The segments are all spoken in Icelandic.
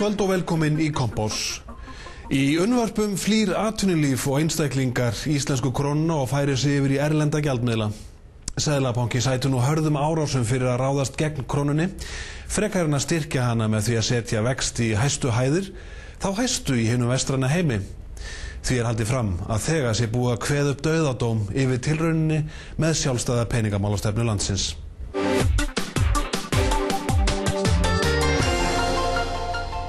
Kvöld og velkomin í Kompás. Í unnvarpum flýr atvinnulíf og einstaklingar íslensku krónuna og færir sig yfir í erlenda gjaldmiðla. Seðlabanki sætir nú hörðum árásum fyrir að ráðast gegn krónunni, frekar en að styrkja hana með því að setja vexti í hæstu hæðir, þá hæstu í hinum vestræna heimi. Því haldið fram að þegar sé búið að kveða upp dauðadóm yfir tilrauninni með sjálfstæða peningamálastefnu landsins.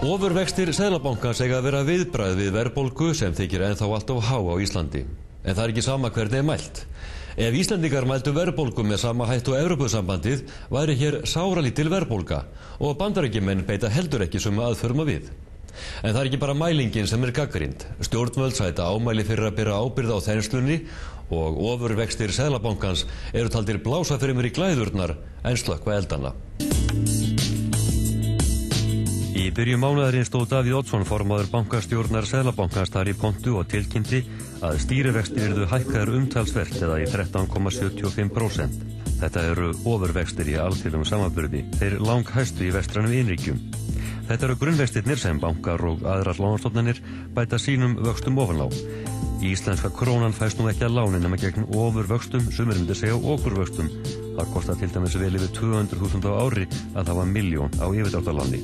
Ofurvextir Seðlabankans eiga að vera viðbragð við verðbólgu sem þykir ennþá allt of há á Íslandi. En það er ekki sama hvernig er mælt. Ef Íslendingar mæltu verðbólgu með sama hættu og Evrópusambandið væri hér sáralítil verðbólga og Bandaríkjamenn beita heldur ekki sömu aðferðum að við. En það er ekki bara mælingin sem er gagnrýnd. Stjórnvöld sæta ámæli fyrir að bera ábyrgð á þenslunni og ofurvextir Seðlabankans eru taldir blása fyrir mér í glæðurnar en slökkva eldana. Í byrjun mánaðarins stóð Davíð Oddsson formaður bankastjórnar Seðlabankans þar í pontu og tilkynnti að stýrivextir yrðu hækkaðir umtalsvert eða í 13,75%. Þetta eru ofurvextir í alþjóðlegum samanburði, þeir langhæstu í vestrænum innríkjum. Þetta eru grunnvextirnir sem bankar og aðrar lánastofnanir bæta sínum vöxtum ofan á. Íslenska krónan fæst nú ekki að láni nema gegn ofurvöxtum, sumir myndi segja okurvöxtum. Það kostar til dæmis vel yfir 200.000 á ári að hafa 1 milljón á yfirdráttarláni.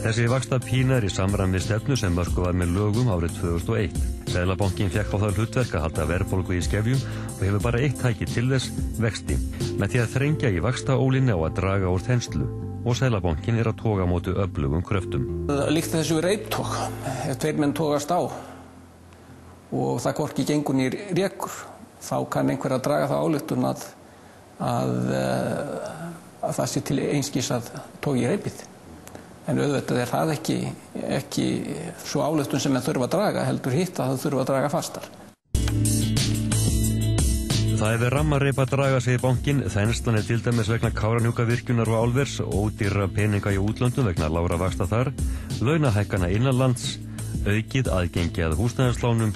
Þessi vaxtapína er í samræmi við stefnu sem mörkuð var með lögum árið 2001. Seðlabankinn fékk á það hlutverk að halda verðbólgu í skefjum og hefur bara eitt tæki til þess, vexti, með því að þrengja í vaxtaólinni á að draga úr þenslu. Og Seðlabankinn er að toga á móti öflugum kröftum. Líkt þessu reiptog, ef tveir menn togast á og það hvorki gengur né rekur, þá kann einhver að draga það ályktun að það sé til einskis að togi reipið. En auðvitað er það ekki svo ályktun sem menn þurfa að draga, heldur hitt að það þurfa að draga fastar. Það hefur rammareip að draga sig í bankinn, þenslan er til dæmis vegna Kárahnjúkavirkjunar og álvers, ódýrra peninga í útlöndum vegna lágra vaxta þar, launahækkana innanlands, aukið aðgengi að húsnæðislánum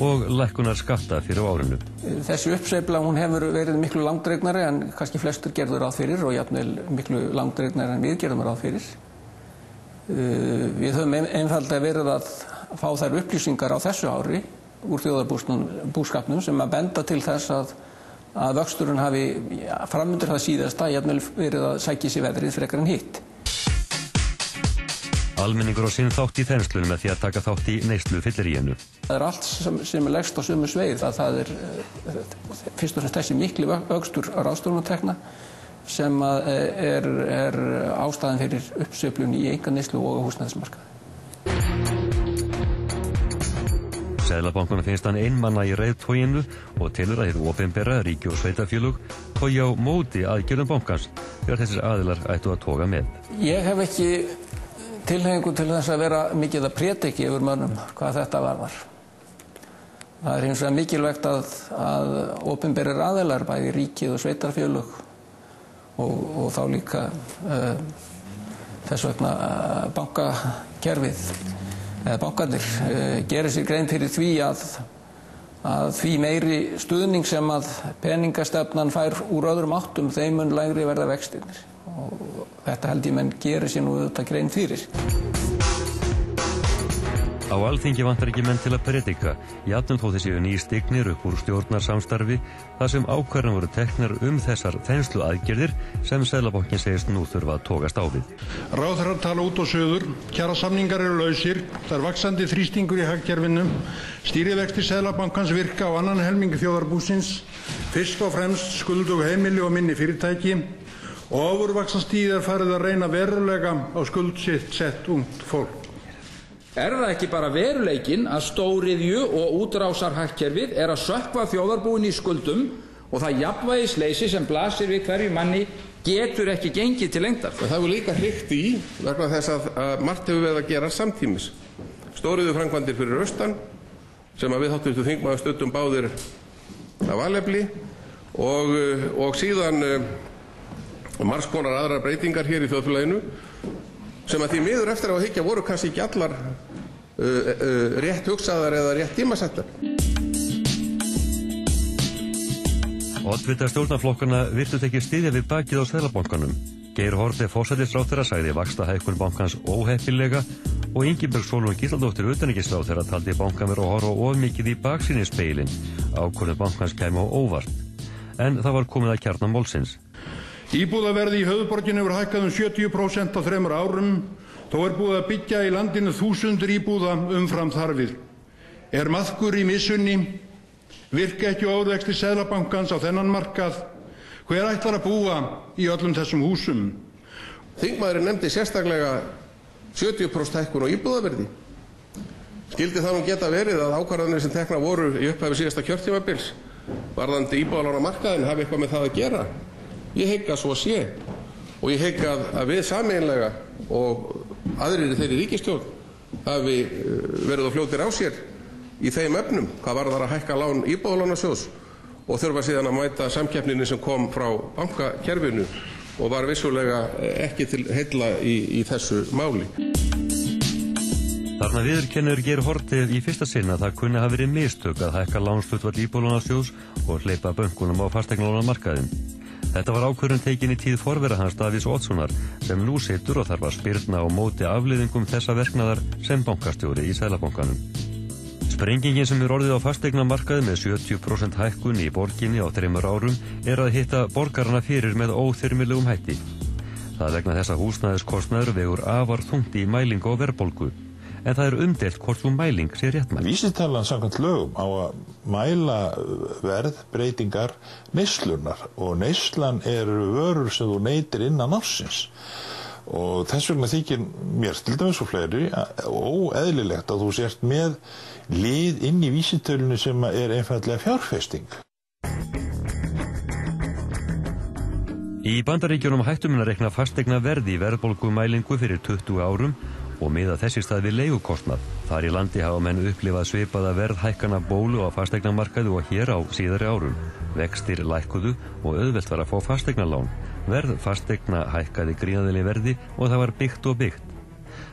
og lækkunar skatta fyrir árinu. Þessi uppsveifla hún hefur verið miklu langdregnari en kannski flestur gerðu ráð fyrir og jafnvel miklu langdregnari en við gerðum ráð fyrir. Við höfum einfaldlega verið að fá þær upplýsingar á þessu ári úr þjóðarbúskapnum sem að benda til þess að vöxturinn hafi framundir það síðasta jafnvel verið að sækja sér veðrið frekar en hitt. Almenningur á sinn þátt í þenslunum með því að taka þátt í neyslu fylliríinu. Það er allt sem er leggst á sömu sveið að það er fyrst og fremst þessi mikli vöxtur á ráðstöfunartekna sem er ástæðan fyrir uppsveiflun í einkaneyslu og húsnæðismarkaði. Seðlabankunum finnst hann einmanna í reiðtoginu og telur að hið opinbera, ríki og sveitarfélög togi á móti aðgerðum bankans þegar þessir aðilar ættu að toga með. Ég hef ekki tilhengu til þess að vera mikið að prédiki yfir mönnum hvað þetta varðar. Það er hins vegar mikilvægt að opinberir aðilar, bæði ríkið og sveitarfélög og þá líka þess vegna bankakerfið eða bankarnir gerir sér grein fyrir því að því meiri stuðning sem að peningastefnan fær úr öðrum áttum þeim mun lægri verða vextirnir. Og þetta held ég menn gerir sér nú auðvitað grein fyrir. Á Alþingi vantar ekki menn til að predika, jafnvel þó þeir séu nýstignir upp úr stjórnarsamstarfi þar sem ákvarðanir voru teknar þessar þensluaðgerðir sem Seðlabankinn segist nú þurfa að togast á við. Ráðherrar tala út og suður, kjarasamningar eru lausir, það er vaxandi þrýstingur í hagkerfinu, stýrivextir Seðlabankans virka á annan helmingi þjóðarbúsins, fyrst og fremst skuldug heimili og minni fyrirtæki og ofurvaxtastíð er farið að reyna verulega á skuldsett ungt fólk. Er það ekki bara veruleikinn að stóriðju og útrásarhagkerfið er að sökkva þjóðarbúin í skuldum og það jafnvægisleysi sem blasir við hverju manni getur ekki gengið til lengdar? Það hefur líka hrygt í vegna þess að margt hefur verið að gera samtímis. Stóriðjuframkvæmdir fyrir austan sem að við háttvirtur þingmaður studdum báðir af alefli og síðan margs konar aðrar breytingar hér í þjóðfélaginu sem að því miður eftir að hyggja voru kannski ekki allar rétt hugsaðar eða rétt tímasettar. Oddvitar stjórnarflokkana virtust ekki styðja við bakið á Seðlabankanum. Geir Haarde forsætisráðherra sagði vaxtahækkun bankans óheppilega og Ingibjörg Sólrún Gísladóttir utanríkisráðherra taldi bankann vera að horfa of mikið í baksýnisspegilinn. Ákvörðun bankans kæmi á óvart. En það var komið að kjarna málsins. Íbúðaverð í höfuðborginni hefur hækkað 70% á 3 árum. Þó búið að byggja í landinu 1000 íbúða umfram þarfir. Maðkur í missunni? Virka ekki ofurvextir Seðlabankans á þennan markað? Hver ætlar að búa í öllum þessum húsum? Þingmaðurinn nefndi sérstaklega 70% hækkun á íbúðaverði. Skildi það nú geta verið að ákvarðanir sem teknar voru í upphafi síðasta kjörtímabils varðandi íbúðalánamarkaðinn hafi eitthvað með það að gera? Ég hygg að svo sé. Og ég hygg að við sameiginlega og aðrir í þeirri ríkisstjórn hafi verið á fljótir á sér í þeim efnum hvað varðar að hækka lán Íbúðalánasjóðs og þurfa síðan að mæta samkeppninni sem kom frá bankakerfinu og var vissulega ekki til heilla í þessu máli. Þarna viðurkennir Geir Haarde í fyrsta sinn að það kunni hafa verið mistök að hækka lánshlutfall Íbúðalánasjóðs og hleypa bönkunum á fasteignalánamarkaðinn. Þetta var ákvörðun tekin í tíð forvera hans Davíðs Oddssonar sem nú situr og þarf að spyrna á móti afleiðingum þessa verknaðar sem bankastjóri í Seðlabankanum. Sprengingin sem orðið á fasteignamarkaði með 70% hækkun í borginni á 3 árum að hitta borgarana fyrir með óþyrmilegum hætti. Það vegna þess að húsnæðiskostnaður vegur afar þungt í mælingu og verðbólgu. En það umdeilt hvort sú mæling sé réttmæt. Vísitalan samkvæmt lögum á að mæla verðbreytingar neyslunar og neyslan vörur sem þú neytir innan ársins. Og þess vegna þykir mér til dæmis og fleiri óeðlilegt að þú sért með lið inn í vísitölunni sem einfaldlega fjárfesting. Í Bandaríkjunum hættum að reikna fasteigna verði í verðbólgumælingu fyrir 20 árum og miða þessi stað við leigukostnað. Þar í landi hafa menn upplifað svipaða verðhækkana bólu á fasteignamarkaði og hér á síðari árum. Vextir lækkuðu og auðvelt var að fá fasteignalán. Verð fasteigna hækkaði gríðarlega verði og það var byggt og byggt.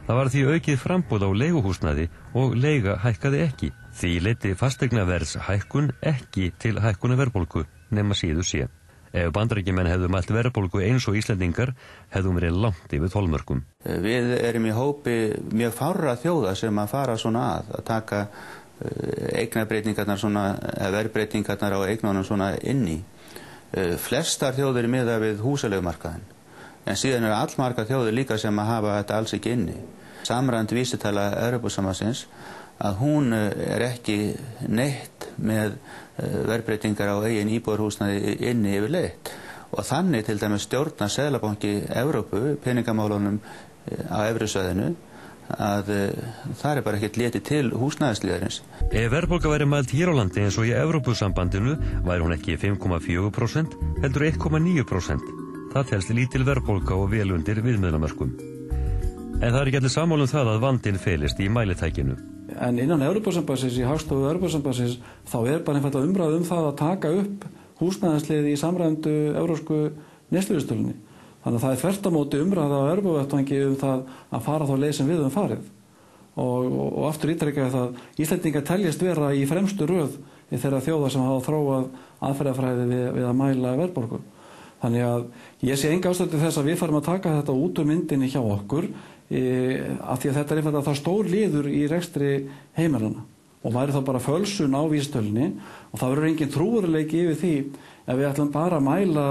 Það var því aukið framboð á leiguhúsnæði og leiga hækkaði ekki. Því leiddi fasteignaverðs hækkun ekki til hækkunar verðbólgu nema síður sé. Ef Bandaríkjamenn hefðu mælt verðbólgu eins og Íslendingar, hefðum verið langt yfir 12 mörkum. Við erum í hópi mjög fárra þjóða sem að fara svona að taka eignarbreytingarnar svona, verðbreytingarnar á eignunum svona inn í. Flestar þjóðir miða við húsaleigumarkaðinn, en síðan allmargar þjóðir líka sem að hafa þetta alls ekki inni. Samræmd vísitala Evrópusambandsins að hún ekki neitt með verðbreytingar á eigin íbúðarhúsnæði inni yfirleitt og þannig til dæmis stjórnar Seðlabanki Evrópu peningamálunum á evrusvæðinu að það bara ekkert litið til húsnæðisliðarins. Ef verðbólga væri mæld hér á landi eins og í Evrópusambandinu væri hún ekki 5,4% heldur 1,9%. Það telst lítil verðbólga og vel undir viðmiðunarmörkum. En það ekki allir sammála það að vandinn felist í mælitækinu. En innan Evrópusambandsins, í Hagstofu Evrópusambandsins, þá bara einfaldlega umræða það að taka upp húsnæðislið í samræmdu evrópsku neysluvísitölunni. Þannig að það þvert á móti umræða á Evrópuvettvangi það að fara þá leið sem við farið. Og aftur ítreka það Íslendingar teljast vera í fremstu röð í þeirra þjóða sem hafa þróað aðferðafræði við að mæla verðbólgu. Þannig að ég sé enga ástæðu þess að við farum að taka þetta út úr myndinni hjá okkur af því að þetta einfaldlega það stór liður í rekstri heimilanna og væri þá bara fölsun á vísitölunni og það verður engin trúverðugleiki yfir því ef við ætlum bara að mæla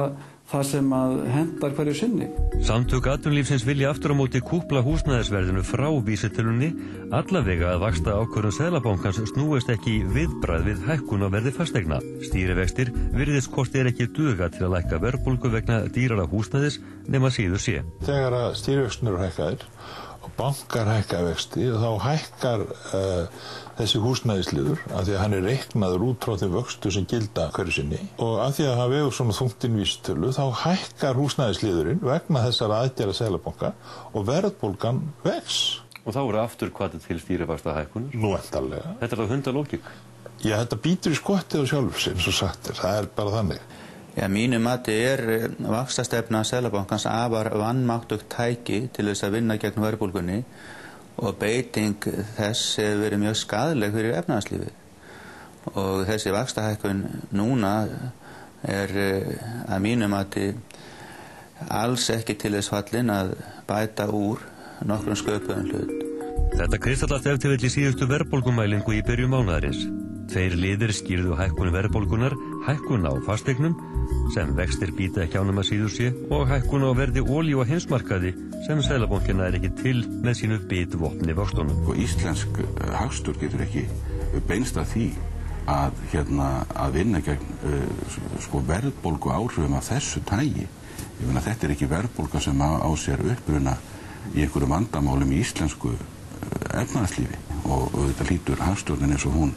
það sem að hendar hverju sinni. Samtök atvinnulífsins vilja aftur á móti kúpla húsnæðisverðinu frá vísitölunni allavega að vaxta ákvörðun Seðlabankans snúist ekki í viðbragð við hækkun á verði fasteigna. Stýrivextir virðist kostir ekki duga til að lækka verðbólgu vegna dýrara húsnæðis nema síður sé. Þegar að stýrivextir eru hækkaðir og bankar hækka vexti þá hækkar þessi húsnæðisliður af því að hann reiknaður út frá þeim vöxtu sem gilda hverju sinni og af því að hann vegur svona þungtinn vísitölu þá hækkar húsnæðisliðurinn vegna þessara aðgerða Seðlabanka og verðbólgan vex. Og þá eru aftur hvatið til stýrivaxta hækkunar? Nú endanlega. Þetta þá hundalógík? Já, þetta bítur í skottið á sjálfur sér, eins og sagt það bara þannig. Já, mínu mati vaxtastefna Seðlabankans afar vanmáttugt tæki til þess að vinna gegn verðbólgunni og beiting þess hefur verið mjög skaðleg fyrir efnahagslífið og þessi vaxtahækkun núna að mínu mati alls ekki til þess fallin að bæta úr nokkrum sköpuðum hlut. Þetta kristallast ef til vill í síðustu verðbólgumælingu í byrjun mánaðarins. 2 liðir skýrðu hækkun verðbólgunar, hækkun á fasteignum, sem vextir býta ekki ánum að síður sé, og hækkun á verði olíu á heimsmarkaði, sem Seðlabankinn er ekki til með sínu bitvopni vöxtunum. Íslensk hagstur getur ekki beinst að því að vinna gegn verðbólgu áhrifum af þessu tagi. Ég meina, þetta er ekki verðbólga sem á sér uppruna í einhverjum vandamálum í íslensku efnahagslífi, og þetta hlýtur hagstjórnin eins og hún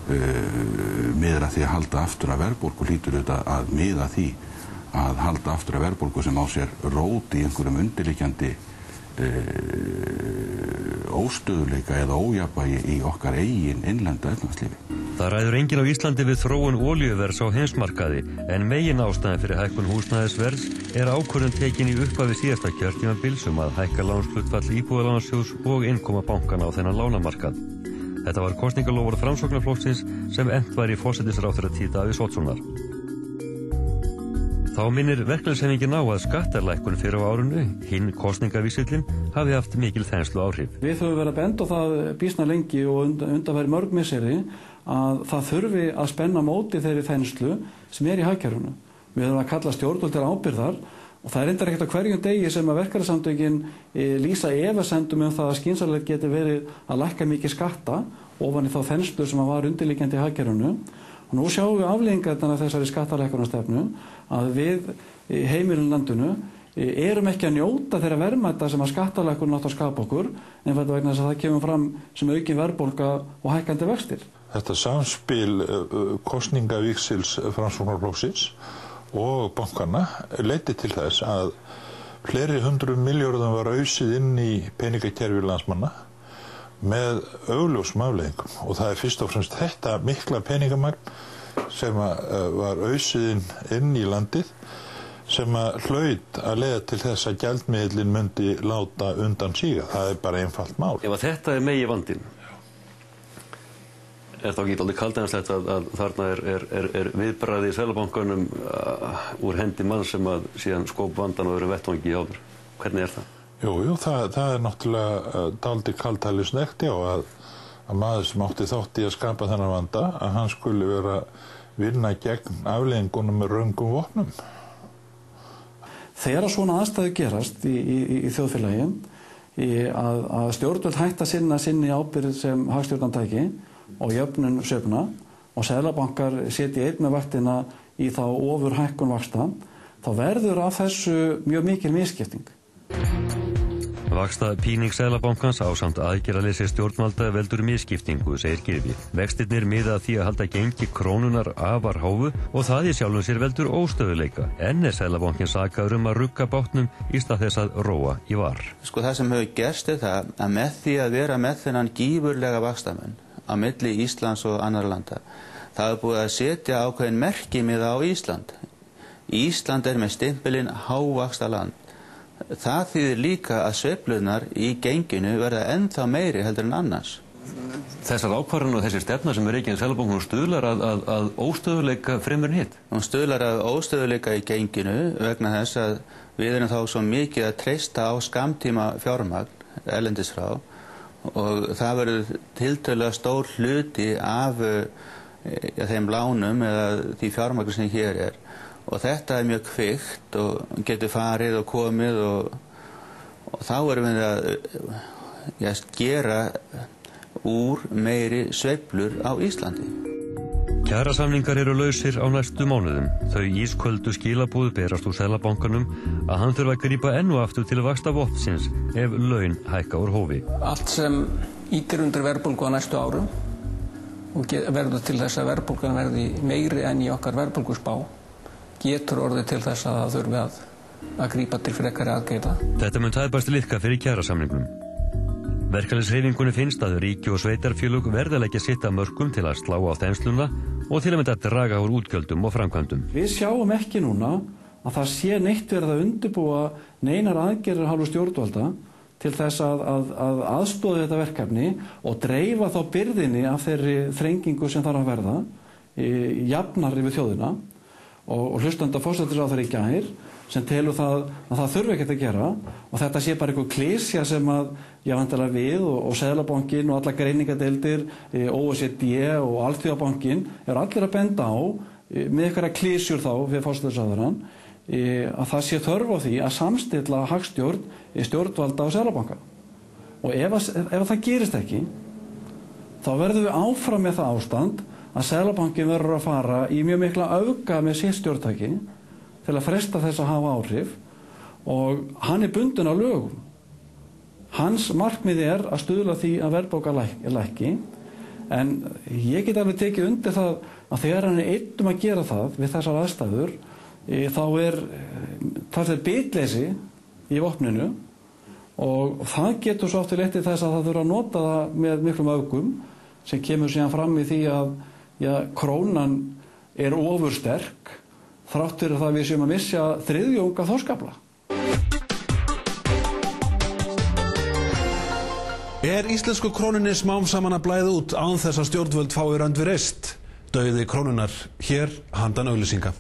miðar að því að halda aftur af verðbólgu, hlýtur þetta að miða því að halda aftur af verðbólgu sem á sér rót í einhverjum undirliggjandi óstöðuleika eða ójafnvægi í okkar eigin innlenda efnahagslífi. Það ræður enginn á Íslandi við þróun olíuverðs á heimsmarkaði, en megin ástæðan fyrir hækkun húsnæðisverðs er ákvörðun tekin í upphafi síðasta kjörtímabils að hækka lánshlutfall Íbúðalánasjóðs og innkoma bankana á þennan lánamarkað. Þetta var kosningaloforð Framsóknarflokksins sem efnt var í forsætisráðherratíð Davíðs Oddssonar. Þá minnir verkalýðshreyfingin á að skattalækkun fyrir á árinu, hinn kosningavísillinn, hafi haft mikil þenslu áhrif. Við höfum verið að benda á það býsna lengi og undanfæri mörg misseri að það þurfi að spenna móti þeirri þenslu sem í hagkerfinu. Við höfum að kalla stjórnvöld til ábyrgðar og það er reyndar ekkert á hverjum degi sem að verkalýðssamtökin lýsa efasemdum það að skynsamlegt geti verið að lækka mikið skatta ofan í þá þenslu sem var undirliggjandi í hagkerfinu. Og nú sjáum við afleiðingarnar af þessari skattalækkunarstefnu að við heimilin landinu erum ekki að njóta þeirra verðmæta sem að skattalækkunin átt að skapa okkur, einfaldlega vegna þess að það kemur fram sem aukin verðbólga og hækkandi vextir. Þetta samspil kosningavíxils Framsóknarflokksins og bankana leiddi til þess að fleiri 100 milljörðum var ausið inn í peningakerfi landsmanna með augljósum afleiðingum, og það er fyrst og fremst þetta mikla peningamagn sem var ausið inn í landið sem hlaut að leiða til þess að gjaldmiðillinn myndi láta undan síga. Það er bara einfalt mál. Ef að þetta er megi vandinn, er þá ekki aldrei kaldhæðanslegt að þarna er viðbragði í Seðlabankanum úr hendi mann sem að síðan skóp vandan og eru vettvangi áður? Hvernig er það? Jú, það er náttúrulega dálítið kaldhæðnislegt, já, að maður sem átti þátt í að skapa þennan vanda, að hann skuli vera vinna gegn afleiðingunum með röngum vopnum. Þegar svona aðstæður gerast í þjóðfélagi að stjórnvöld hætta sinni ábyrgð sem hagstjórnartæki og jöfnun sveiflna og seðlabankar setji einn með vaktina í þá ofurhækkun vaxta, þá verður af þessu mjög mikil misskipting. Vaxta píning Seðlabankans ásamt aðgerðaleysi stjórnvalda veldur misskiptingu, segir Gylfi. Vextirnir miða að því að halda gengi krónunar afar háu og það í sjálfum sér veldur óstöðuleika. En er Seðlabankinn sakaður að rugga bátnum í stað þess að róa í var. Sko, það sem hefur gerst er það að með því að vera með þennan gífurlega vaxtamun á milli Íslands og annarra landa, það er búið að setja ákveðin merkimiða á Ísland. Ísland er með stimpilinn hávaxta land. Það þýðir líka að sveiflurnar í genginu verða ennþá meiri heldur en annars. Þessar ákvarðanir og þessi stefna sem er rekin í Seðlabankanum stuðlar að óstöðuleika fremur en hitt? Hún stuðlar að óstöðuleika í genginu vegna þess að við erum þá svo mikið að treysta á skammtíma fjármagn erlendis frá og það verður tiltölulega stór hluti af þeim lánum eða því fjármagn sem hér er. Og þetta er mjög kvikt og getur farið og komið og þá erum við að gera úr meiri sveiflur á Íslandi. Kjarasamningar eru lausir á næstu mánuðum. Þau ísköldu skilaboð berast úr Seðlabankanum að hann þurfa að grípa enn og aftur til vaxta vopnsins ef laun hækka úr hófi. Allt sem ýtir undir verðbólgu á næstu árum og verður til þess að verðbólgan verði meiri enn í okkar verðbólguspá getur orðið til þess að það þurfi að grípa til frekari aðgerða. Þetta mun tæpast liðka fyrir kjarasamningum. Verkalýðshreyfingunni finnst að ríki og sveitarfélög verða að leggja sitt af mörkum til að slá á þensluna og til að mynda draga úr útgjöldum og framkvæmdum. Við sjáum ekki núna að það sé neitt verið að undirbúa neinar aðgerðir hálfu stjórnvalda til þess að aðstoða þetta verkefni og dreifa þá byrðinni af þeirri þrengingu sem þarf að verða jafnar yfir þjóðina. Og hlustandi forsætisráðherra í gær sem telur það að það þurfi ekkert að gera og þetta sé bara einhver klisja sem að væntanlega við og Seðlabankinn og alla greiningadeildir, OECD og Alþjóðabankinn eru allir að benda á með einhverja klisjur þá við forsætisráðherrann að það sé þörf á því að samstilla hagstjórn stjórnvalda og Seðlabanka. Og ef það gerist ekki, þá verðum við áfram með það ástand að Seðlabankinn verður að fara í mjög mikla öfga með sitt stjórntæki til að fresta þess að hafa áhrif og hann bundinn á lögum. Hans markmið að stuðla því að verðbólga lækki en ég get alveg tekið undir það að þegar hann einn að gera það við þessar aðstæður þá er bitleysi í vopninu og það getur svo aftur leitt til þess að það þurfa að nota það með miklum öfgum sem kemur síðan fram í því að krónan ofursterk þrátt fyrir það við séum að missa þriðjung af þorskafla. Íslensku krónunni smám saman að blæða út án þess að stjórnvöld fái rönd við reist? Dauði krónunar hér handan auglýsinga.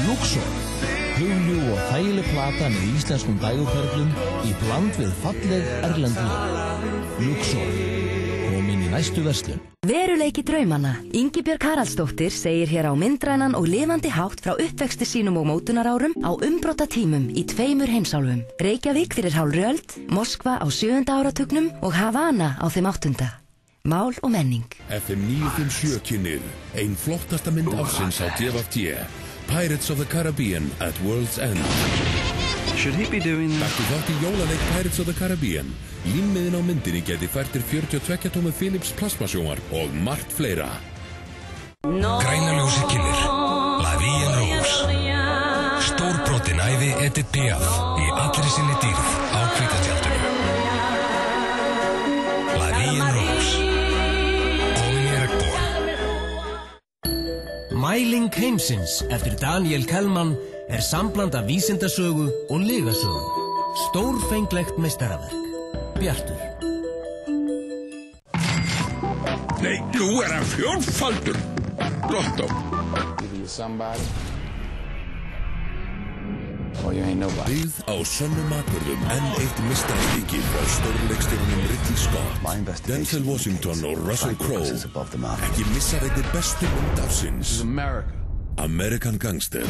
Luxor, hugljúf og þægileg plata með íslenskum dægurperlum í bland við falleg erlend lög. Luxor, komin í næstu verslun. Veruleiki draumana. Ingibjörg Haraldsdóttir segir hér á myndrænan og lifandi hátt frá uppvexti sínum og mótunarárum á umbrotatímum í 2 heimsálfum. Reykjavík fyrir hálfri öld, Moskva á 7. áratugnum og Havana á þeim 8. Mál og menning. FM 957 kynnir ein flottasta mynd ársins á DFT. Pirates of the Caribbean at World's End. Should he be doing... Taktu þátt í jólaleik Pirates of the Caribbean. Límmiðin á myndinni geti fært til 42 tómu Philips plasmasjónvar og margt fleira. Græna ljósið kynir La Vie en Rose. Stórbrotin ævi Edith Piaf í allri sinni dýrð á hvíta tjaldinu. La Vie en Rose. Komin í regnbogann. Mæling heimsins eftir Daniel Kellman sambland af vísindasögu og lygasögu. Stórfenglegt meistaraverk. Bjartur. Nei, nú hann fjórfaldur. Lotto. Byggð á sönnum atburðum enn eitt meistarastykki frá stórleikstjórunum Ridley Scott, Denzel Washington og Russell Crowe. Ekki missa þetta bestu mynd ársins. American Gangster.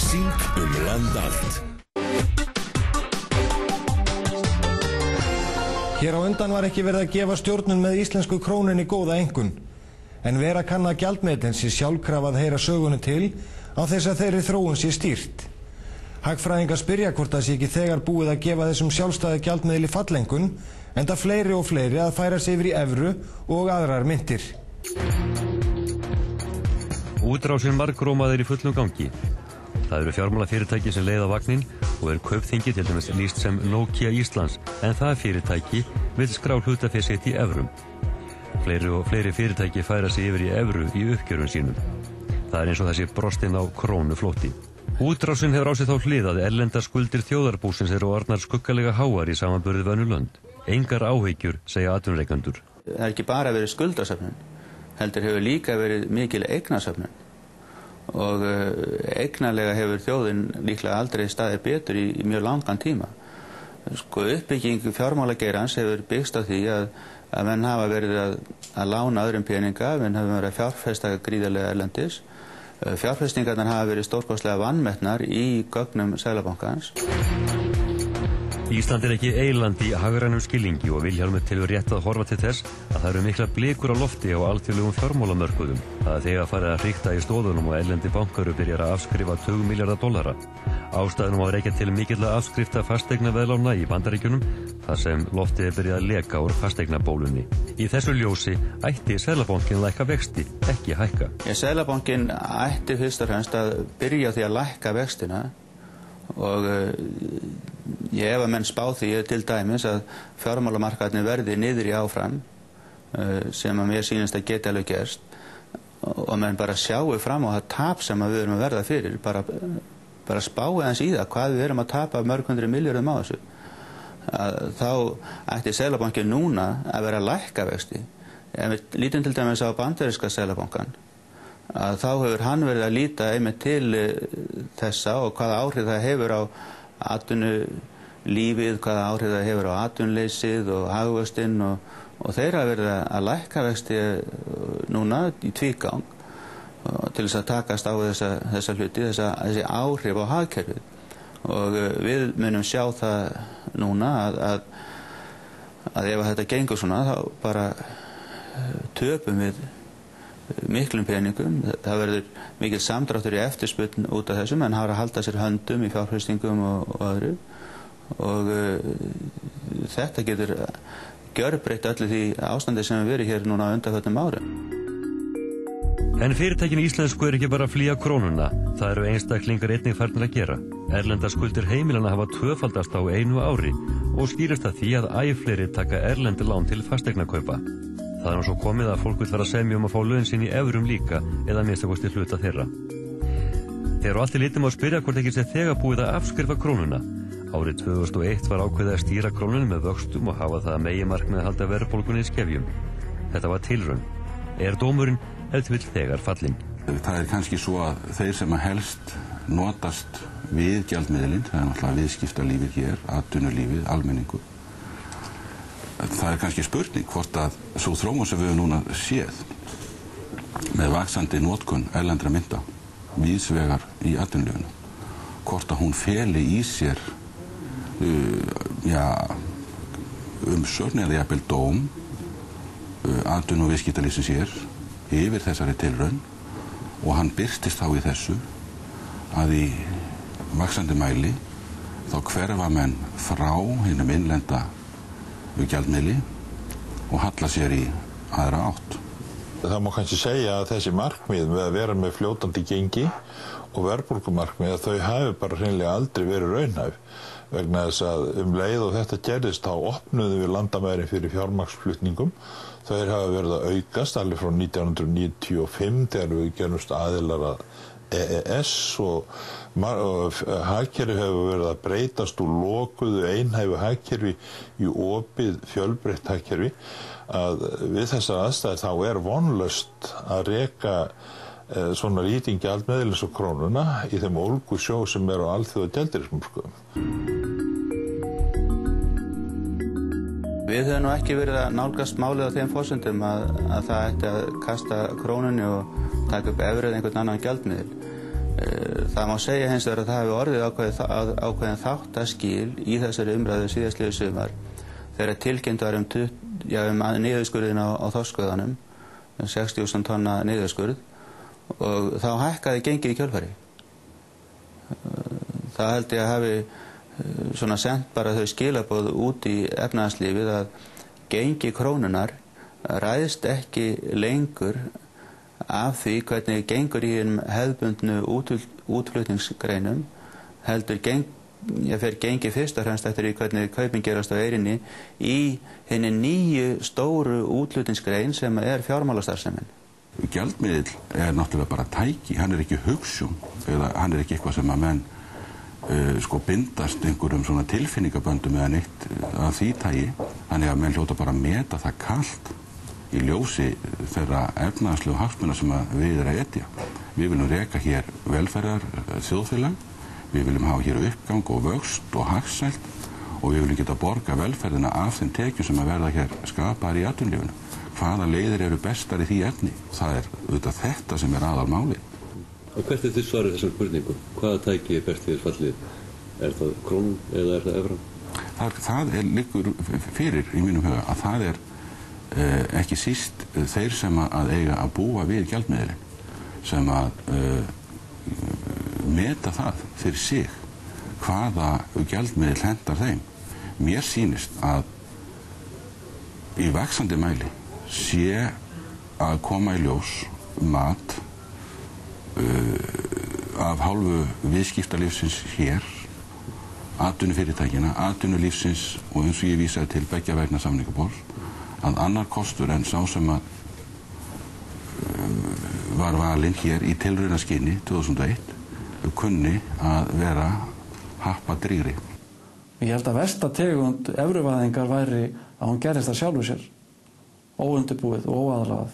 Sýnd land allt. Hér á undan var ekki verið að gefa stjórnun með íslensku krónunni góða einkunn. En vera kann að gjaldmiðillinn sé sjálfkrafa að heyra sögunni til á þess að þeirri þróun sé stýrt. Hagfræðingar spyrja hvort það sé ekki þegar búið að gefa þessum sjálfstæði gjaldmiðli fallengun, enda fleiri og fleiri að færa sig yfir í evru og aðrar myntir. Útrásin margrómaðir í fullum gangi. Það eru fjármálafyrirtæki sem leiða vagnin og Kaupþingi til dæmis lýst sem Nokia Íslands, en það fyrirtæki vill skrá hlutafé sitt í evrum. Fleiri og fleiri fyrirtæki færa sig yfir í evru í uppgjörun sínum. Það eins og þessi brostinn á krónuflótti. Útrásin hefur á sig þá hlið að erlendar skuldir þjóðarbúsins eru orðnar skuggalega háar í samanburði við önnur lönd. Engar áhyggjur, segja atvinnureikendur. Það ekki bara verið skuldasöfnun, heldur hefur líka verið mikil eignasöfnun. Og eignarlega hefur þjóðin líklega aldrei staðið betur í mjög langan tíma. Uppbygging fjármálageirans hefur byggst á því að menn hafa verið að lána öðrum peninga, menn hafa verið að fjárfesta gríðarlega erlendis. Fjárfestingarnar hafa verið stórkostlega vanmetnar í gögnum Seðlabankans. Ísland ekki eyland í hagrænum skilningi og Vilhjálmur telur rétt að horfa til þess að það eru mikla blikur á lofti á alþjóðlegum fjármálamörkuðum. Það þegar farið að hrikta í stóðunum og erlendi bankaru byrjar að afskrifa $20 milljarða. Ástæðunum að rekja til mikilla afskrifta fasteignaveðlána í Bandaríkjunum þar sem loftið byrjað að leka úr fasteignabólunni. Í þessu ljósi ætti Seðlabankinn lækka vexti, ekki hækka. Seðlabankinn ætti fyrst og fremst að byrja því að lækka vextina og ég ef að menn spá því til dæmis að fjármálamarkaðnir verði niður í áfram sem að mér sýnist að geti alveg gerst og menn bara sjáu fram á það tap sem við erum að verða fyrir, bara spáu eins í það hvað við erum að tapa mörg hundruð milljörðum á þessu. Þá ætti Seðlabankinn núna að vera að lækka vexti. Ef við lítum til dæmis á bandaríska Seðlabankann að þá hefur hann verið að líta einmitt til þessa og hvaða áhrif það hefur á atvinnulífið, hvaða áhrif það hefur á atvinnuleysið og hagvöxtinn og þeir hafa verið að lækka vexti núna í tvígang til þess að takast á þessa hluti, þessi áhrif á hagkerfið. Og við munum sjá það núna að ef þetta gengur svona þá bara töpum við miklum peningum. Það verður mikil samdráttur í eftirspurn út af þessu, menn hafa að halda sér höndum í fjárfestingum og öðru og þetta getur gjörbreytt öllu því ástandi sem við verið hér núna á undanförnum árum. En fyrirtækin íslensku ekki bara að flýja krónuna, það eru einstaklingar einnig farnir að gera. Erlendar skuldir heimilanna hafa tvöfaldast á einu ári og skýrist að því að æ fleiri taka erlendi lán til fasteignakaupa. Það er nú svo komið að fólk vill fara að semja að fá laun sín í evrum líka eða að minnsta kosti hluta þeirra. Þegar allt í litum á að spyrja hvort ekki sé þegar búið að afskrifa krónuna. Árið 2001 var ákveðið að stýra krónunni með vöxtum og hafa það meginmarkmið að halda verðbólgunni í skefjum. Þetta var tilraun. Er dómurinn ef til vill þegar fallinn? Það er kannski svo að þeir sem að helst notast við gjaldmiðilinn, það er náttúrulega viðskiptalífið hér, atvinnulífið, almenningur. Það er kannski spurning hvort að svo þróun sem við höfum núna séð með vaxandi notkun erlendra mynta víðsvegar í atvinnulífinu, hvort að hún feli í sér umsögn eða jafnvel dóm atvinnu- og viðskiptalífsins hér yfir þessari tilraun og hann birtist þá í þessu að í vaxandi mæli þá hverfa menn frá hinum innlenda gjaldmiðli og halla sér í aðra átt. Það má kannski segja að þessi markmið með að vera með fljótandi gengi og verðbólgumarkmið að þau hafi bara hreinlega aldrei verið raunhæf vegna þess að leið og þetta gerðist þá opnuðum við landamærin fyrir fjármagnsflutningum. Þeir hafa verið að aukast alveg frá 1995 þegar við gerumst aðilar að EES og hagkerfi hefur verið að breytast úr lokuðu einhæfu hagkerfi í opið fjölbreytt hagkerfi að við þessar aðstæður þá er vonlaust að reka svona lítinn gjaldmiðils og krónuna í þeim ólgusjó sem er á alþjóða gjaldeyrismarkaðum. Við höfum nú ekki verið að nálgast málið á þeim forsendum að það ætti að kasta krónunni og taka upp evru eða einhvern annan gjaldmiðil. Það má segja hins vegar að það hefur orðið ákveðin þáttaskil í þessari umræðu síðastliðið sumar þegar tilkynnt var um niðurskurðin á þorskuðanum, 60.000 tonna niðurskurð og þá hækkaði gengið í kjölfari. Það held ég að hafi svona sent bara þau skilaboð út í efnahagslífið að gengi krónunar ræðst ekki lengur af því hvernig gengur í hefðbundnu útflutningsgreinum heldur fer gengi fyrst og fremst eftir því hvernig kaupin gerast á eyrinni í hinni nýju stóru útflutningsgrein sem er fjármálastarfsemin. Gjaldmiðill er náttúrulega bara tæki, hann er ekki hugsjón eða hann er ekki eitthvað sem að menn bindast einhverjum svona tilfinningaböndum eða neitt af því tagi, þannig að menn hljóta bara að meta það kalt í ljósi þeirra efnahagslegu hagsmuna sem við erum að etja. Við viljum reka hér velferðar þjóðfélag, við viljum hafa hér uppgang og vöxt og hagsæld og við viljum geta borga velferðina af þeim tekjum sem að verða hér skapaðar í atvinnulífinu. Hvaða leiðir eru bestar í því efni? Það er auðvitað þetta sem er aðalmálið. Og hvert er þið svarið þessar spurningu? Hvaða tæki er best fyrir fallið? Er það krónun eða er það evran? Það liggur fyrir í mínum huga að það er ekki síst þeir sem að eiga að búa við gjaldmiðilinn sem að meta það fyrir sig hvaða gjaldmiðill hentar þeim. Mér sýnist að í vaxandi mæli sé að koma í ljós mat af hálfu viðskiptalífsins hér, atvinnufyrirtækina, atvinnulífsins og eins og ég vísaði til beggja vegna samningaborðs, að annar kostur en sá sem að var valinn hér í tilraunaskyni 2001 kunni að vera happadrýri. Ég held að versta tegund evruvæðingar væri að hún gerist það sjálfu sér, óundirbúið og óaðlagað.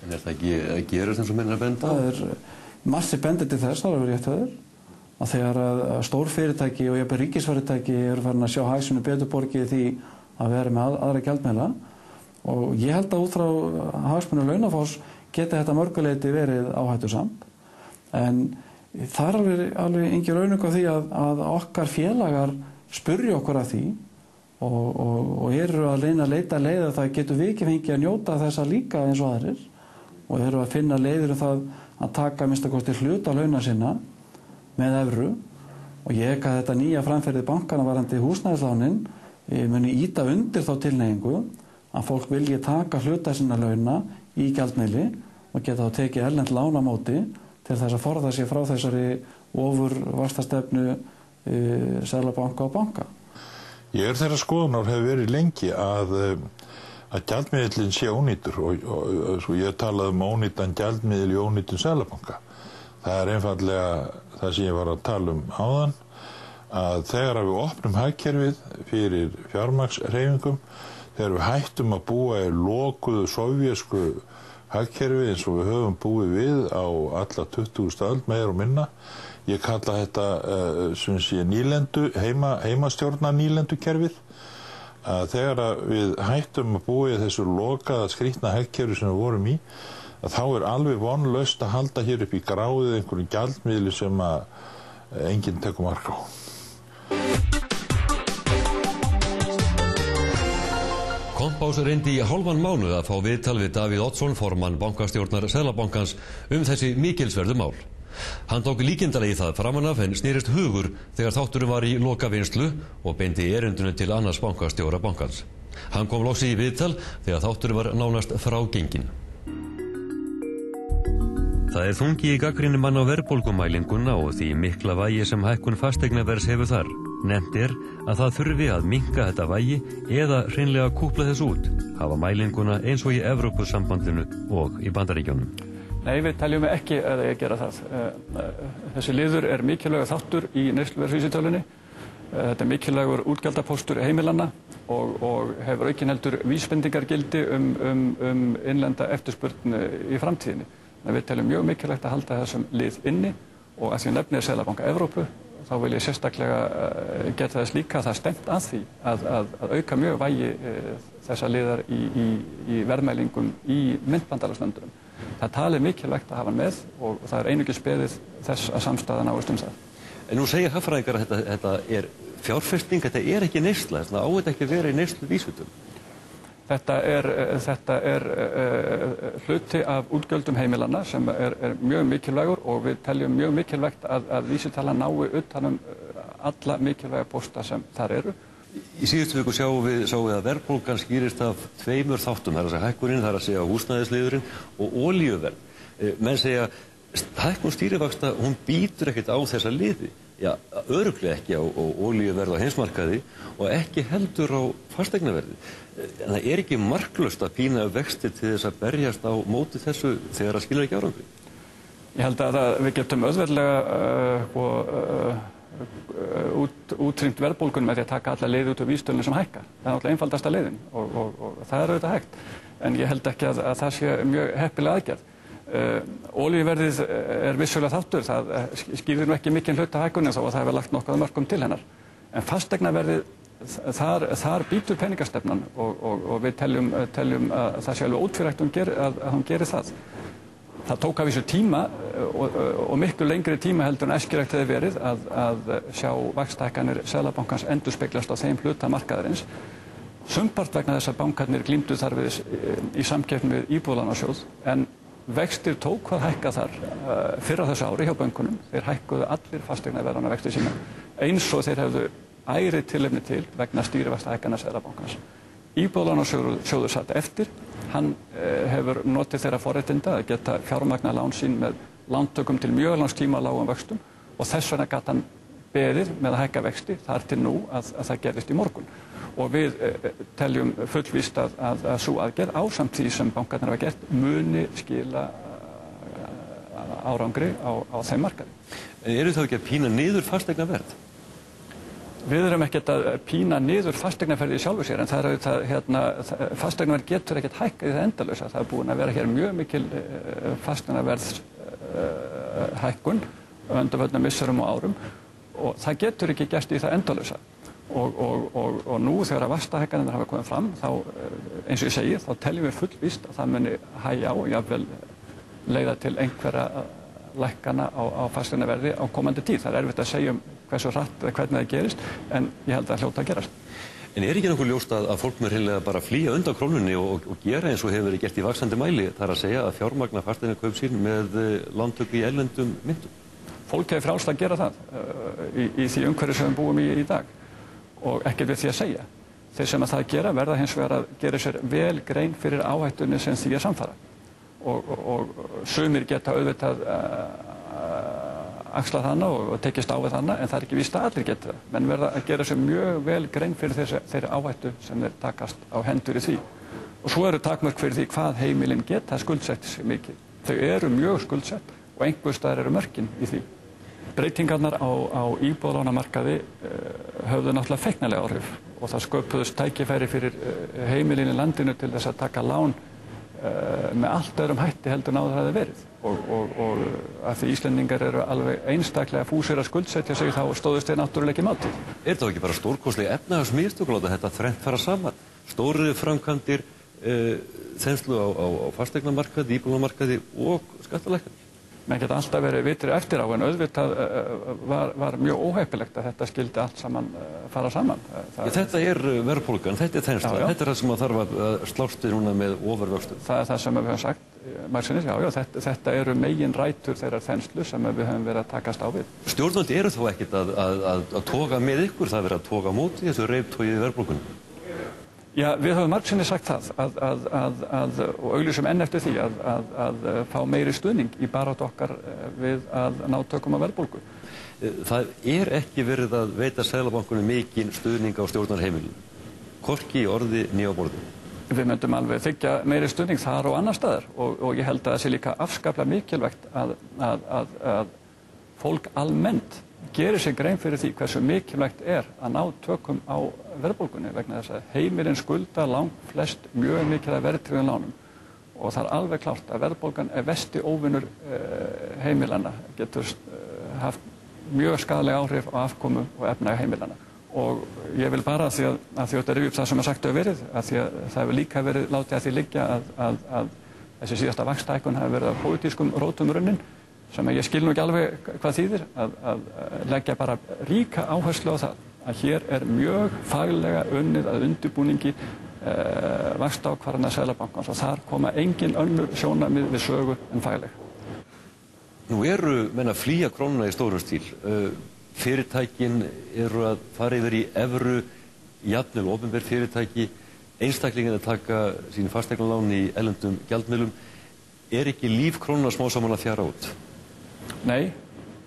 En það ekki að gerast eins og menn að benda? Það massi bendir til þess, það er rétt höfður, að þegar að stór fyrirtæki og jafnvel ríkisfyrirtæki eru farin að sjá hagsmuni betur borgið því að vera með aðra gjaldmiðla og ég held að út frá hagsmuni launafólks geti þetta mörguleyti verið áhættusamt en það er alveg engin raunung á því að okkar félagar spurja okkur að því og eru að reyna að leita leiða það getur við ekki fengið að njóta þessa líka eins og aðrir og eru að finna leiðir það að taka minnst að kosti hluta launa sinna með evru og ég held að þetta nýja framferðið bankana varandi húsnæðislánin muni ýta undir þá tilhneigingu að fólk vilji taka hluta sinna launa í gjaldmiðli og geta þá tekið erlend lán á móti til þess að forða sig frá þessari ofurvaxtastefnu Seðlabanka og banka. Ég þeirra skoðunar hefur verið lengi að gjaldmiðlinn sé ónýtur og svo ég talaði ónýtan gjaldmiðil í ónýtum Seðlabanka. Það einfallega það sem ég var að tala áðan að þegar við opnum hagkerfið fyrir fjármagnshreyfingum, þegar við hættum að búa í lokuðu sovjesku hagkerfi eins og við höfum búið við á alla 20. öld meira og minna. Ég kalla þetta sem sé nýlendu, heimastjórna nýlendukerfið. Þegar við hættum að búa í þessu lokaða skrýtna hagkerfi sem við vorum í, þá er alveg vonlaust að halda hér upp í gráðið einhverjum gjaldmiðli sem að enginn tekur mark á. Kompás reyndi í hálfan mánuð að fá viðtal við Davíð Oddsson, formann bankastjórnar Seðlabankans, þessi mikilsverðu mál. Hann tók líkindalegi það framan af en snýrist hugur þegar þátturinn var í lokavinnslu og beindi erindinu til annars bankastjóra bankans. Hann kom loks í viðtal þegar þátturinn var nánast frágenginn. Það þungi í gagnrýni mann á verðbólgumælinguna og því mikla vægi sem hækkun fasteignaverðs hefur þar. Nefnt að það þurfi að minnka þetta vægi eða hreinlega kúpla þess út, hafa mælinguna eins og í Evrópusambandinu og í Bandaríkjunum. Nei, við teljum ekki að ég gera það. Þessi liður er mikilvægur þáttur í neysluverðsvísitölunni. Þetta mikilvægur útgjaldapóstur heimilanna og hefur aukinheldur vísbendingargildi innlenda eftirspurn í framtíðinni. Við teljum mjög mikilvægt að halda þessum lið inni og að því nefnið Seðlabanka Evrópu þá vil ég sérstaklega geta þess líka að það stefnt að því að auka mjög vægi þessa liðar í verðmælingum í myntbandalagslöndunum. Það talið mikilvægt að hafa hann með og það er einungis beðið þess að samstaða náist það. En nú segja hagfræðingar að þetta er fjárfesting, þetta er ekki neysla, þetta á þetta ekki að vera í neysluvísitölum. Þetta er hluti af útgjöldum heimilanna sem er mjög mikilvægur og við teljum mjög mikilvægt að vísitalan nái utan alla mikilvæga pósta sem þar eru. Í síðustu viku sáum við að verðbólgan skýrist af tveimur þáttum, það er að segja hækkunin, það er að segja húsnæðisliðurinn og olíuverð. Menn segja hækkun stýrivaxta, hún býtur ekkert á þessa liði. Já, örugglega ekki á olíuverð á heimsmarkaði og ekki heldur á fasteignaverði. En það er ekki marklaust að pína vexti til þess að berjast á móti þessu þegar það skilar ekki árangri. Ég held að við getum auðveldlega útrýmt verðbólgunum með því að taka alla leiði út af vísitölunni sem hækka. Það er náttúrulega einfaldasta leiðin og það er auðvitað hægt. En ég held ekki að það sé mjög heppileg aðgerð. Olíuverðið er vissulega þáttur, það skýrir nú ekki mikinn hluta hækkunin þó að það hefur lagt nokkuð mörkum til hennar. En fasteignaverðið, þar býtur peningastefnan og við teljum að það sé alveg ótvírætt að hún gerir það. Það tók af þessu tíma og miklu lengri tíma heldur en æskilegt hefði verið að sjá vaxtahækkanir Seðlabankans endurspeglast á þeim hluta markaðarins. Sumpart vegna þess að bankarnir glímdu þar við í samkeppni við Íbúðalánasjóð en vextir tók hvað hækka þar fyrr á þessu ári hjá bönkunum. Þeir hækkuðu allir fasteignaverðanna vexti sína eins og þeir hefðu ærið tilefni til vegna stýrivaxtahækkana Seðlabankans. Íbúðalánasjóður satt eftir. Hann hefur notið þeirra forréttinda að geta fjármagna lán sín með lántökum til mjög langs tíma á lágum vöxtum og þess vegna gat hann beðið með að hækka vexti þar til nú að það gerðist í morgun. Og við teljum fullvíst að sú aðgerð ásamt því sem bankarnir hafa gert muni skila árangri á þeim markaði. En eru þá ekki að pína niður fasteignaverð? Við erum ekkert að pína niður fasteignaverðið í sjálfu sér, en það er auðvitað, fasteignaverð getur ekkert hækkað í það endalausa. Það er búin að vera hér mjög mikil fasteignaverðshækkun á undanförnum misserum og árum og það getur ekki gerst í það endalausa. Og nú þegar vaxtahækkanirnar hafa komið fram, þá, eins og ég segi, þá teljum við fullvíst að það muni hægja á og jafnvel leiða til einhverja lækkana á fasteignaverði á komandi tíð. Það er erfitt að segja hversu hratt eða hvernig það gerist, en ég held að hljóta að gerast. En er ekki nokkuð ljóst að fólk með hreinlega bara flýja undan krónunni og gera eins og hefur verið gert í vaxandi mæli, þar að segja að fjármagna fasteignakaup sín með lántöku í erlendum myntum? Fólk hefur frjálst að gera það í því umhverfi sem við búum í dag og ekkert við því að segja. Þeir sem að það gera verða hins vegar að gera sér vel grein fyrir áhættunni sem því að samfara. Og sumir geta auðvitað axlað hana og tekist á við hana, en það er ekki víst að allir geta það. Menn verða að gera sér mjög vel grein fyrir þeirri áhættu sem þeir takast á hendur í því. Og svo eru takmörk fyrir því hvað heimilin geta skuldsett sig mikið. Þau eru mjög skuldsett og einhvers staðar eru mörkin í því. Breytingarnar á íbúðalánamarkaði höfðu náttúrulega feiknarlega áhrif og það sköpuðust tækifæri fyrir heimilin í landinu til þess að taka lán með allt öðrum hætti heldur en áður hafði verið og að því Íslendingar eru alveg einstaklega fúsir að skuldsetja sig þá stóðust þeir náttúrulega ekki mátið. Er það ekki bara stórkostleg efnahagsmistök að láta þetta þrennt fara saman? Stóri framkvæmdir, þenslu á fasteignamarkaði, íbúðamarkaði og skattalækkanir? Menn geta alltaf verið vitri eftir á, en auðvitað var mjög óheppilegt að þetta skildi allt saman fara saman. Þetta er verðbólgan, þetta er þensla, þetta er það sem þarf að slást við núna með ofurvöxtum. Það er það sem við höfum sagt, Marksinnis, þetta eru megin rætur þeirrar þenslu sem við höfum verið að takast á við. Stjórnvöld eru þó ekkert að toga með ykkur, það er verið að toga á móti þessu reiptogi verðbólgunum. Já, við höfum margsinnis sagt það og auglýsum enn eftir því að fá meiri stuðning í baráttu okkar við að ná tökum á verðbólgu. Það er ekki verið að veita Seðlabankanum mikinn stuðning á stjórnarheimilinu, hvorki í orði né á borði. Við myndum alveg þiggja meiri stuðning þar og annar staðar og ég held að það sé líka afskaplega mikilvægt að fólk almennt gerir sig grein fyrir því hversu mikilvægt er að ná tökum á verðbólgunni vegna þess að heimilin skulda langt flest mjög mikið af verðtryggðum lánum og það er alveg klárt að verðbólgan er versti óvinur heimilanna, getur haft mjög skaðleg áhrif á afkomu og efnahag heimilanna. Og ég vil bara að því að þetta er upp það sem sagt hefur verið, að því að það hefur líka verið látið að því liggja að þessi síðasta vaxtahækkun hafi verið af pólitískum rótum runnin, sem ég skil nú ekki alveg hvað þýðir, að leggja bara ríka áherslu á það að hér er mjög faglega unnið að undirbúningi vaxtaákvarðana Seðlabankans og þar koma engin önnur sjónarmið við sögu en fagleg. Nú eru menn að flýja krónuna í stórum stíl. Fyrirtækin eru að fara yfir í evru, jafnvel opinber fyrirtæki, einstaklingin að taka sín fasteignalán í erlendum gjaldmiðlum. Er ekki líf krónuna smá saman að fjara út? Nei,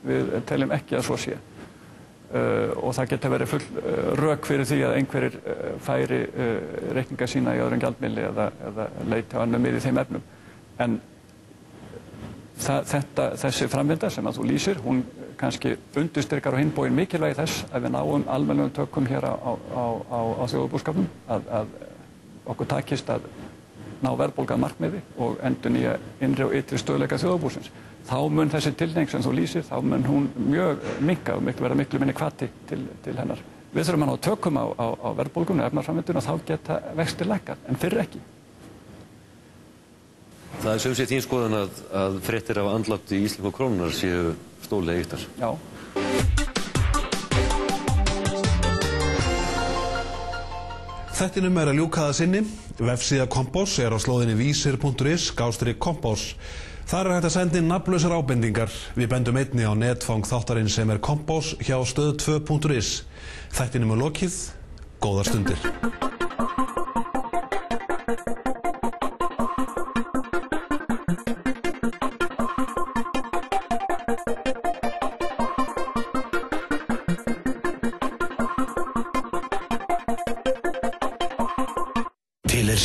við teljum ekki að svo sé. Og það geta verið full rök fyrir því að einhverjir færi reikninga sína í öðrum gjaldmiðli eða leiti á önnum í þeim efnum. En þessi framvinda sem að þú lýsir, hún kannski undirstrikar á hinn bóginn mikilvægi þess að við náum almennum tökum hér á þjóðarbúskapnum, að okkur takist að ná verðbólgan markmiði og endurnýja innri og ytri stöðugleika þjóðarbúsins. Þá mun þessi tilhneiging sem þú lýsir, þá mun hún mjög minnka og verða miklu minni hvati til hennar. Við þurfum að ná tökum á verðbólgunni og efnahagsframvindunni og þá geta vextir lækkað, en fyrr ekki. Það er sem sé þín skoðun að fréttir af andlátti í íslensku krónunar séu stólega ýttar. Já. Þættinum er að ljúka að sinni. Vefsíða Kompás er á slóðinni vísir.is/kompás. Þar er hægt að senda inn nafnlausar ábendingar. Við bendum einni á netfang þáttarins sem er Kompás hjá stöð2.is. Þættinum er lokið. Góðar stundir.